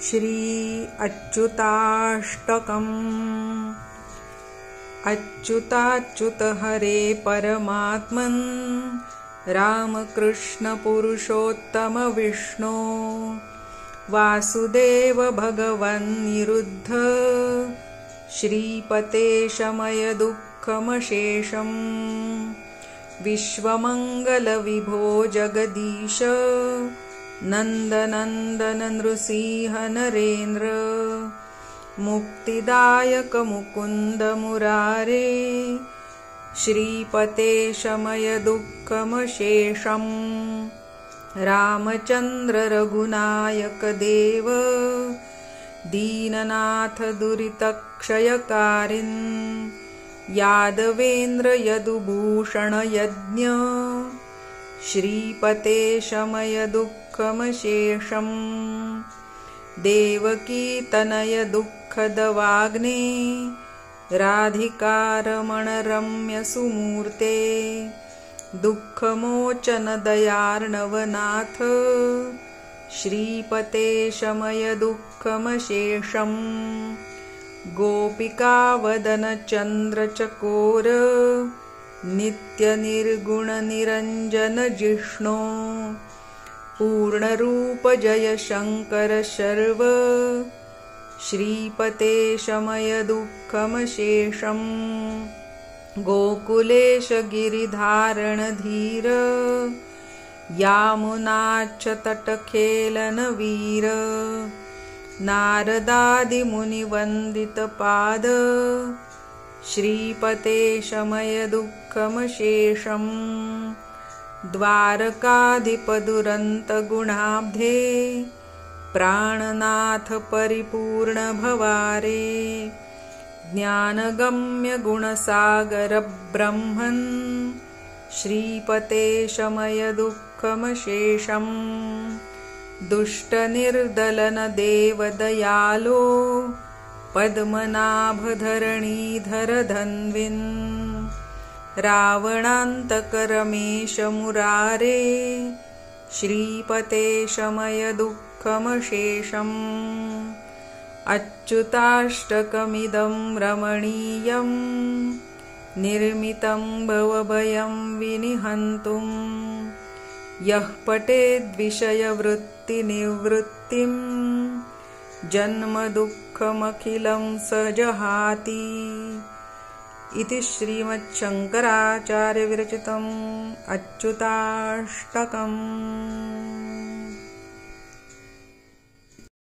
श्री अच्युताष्टकम्। अच्युताच्युत हरे परमात्मन् रामकृष्ण पुरुषोत्तम विष्णो वासुदेव भगवन् निरुद्ध श्रीपते शमय दुःखमशेषम्। विश्वमङ्गल विभो जगदीश नन्दनन्दन नृसिंह नरेन्द्र मुक्तिदायक मुकुन्द मुरारे श्रीपते शमय दुःखमशेषम्। रामचन्द्र रघुनायक देव दीननाथ दुरितक्षयकारिन् यादवेन्द्र यदुभूषण यज्ञ श्रीपते शमय दुःखमशेषम्। देवकी तनय दुःखदवाग्ने राधिकारमण रम्य सुमूर्ते दुःखमोचन दयार्णवनाथ श्रीपते शमय दुःखमशेषम्। गोपिका वदन चन्द्रचकोर नित्य निर्गुण निरञ्जन जिष्णो पूर्णरूप जय शङ्कर शर्व श्रीपते शमय दुःखमशेषम्। गोकुलेश गिरिधारण धीर यामुनाच्चतटखेलन वीर नारदादिमुनिवन्दित पाद श्रीपते शमय दुःखमशेषम्। द्वारकाधिप दुरन्त गुणाब्धे प्राणनाथ परिपूर्ण भवारे ज्ञानगम्य गुणसागर ब्रह्मन् श्रीपते शमय दुःखमशेषम्। दुष्टनिर्दलन देवदयालो पद्मनाभधरणीधर धन्विन् रावणान्तक रमेश मुरारे श्रीपते शमय दुःखमशेषम्। अच्युताष्टकमिदं रमणीयं निर्मितं भवभयं विनिहन्तुं यः पठेद्विषयवृत्तिनिवृत्तिं जन्मदुःखमखिलं स जहाति। इति श्रीमच्छङ्कराचार्यविरचितम् अच्युताष्टकम्।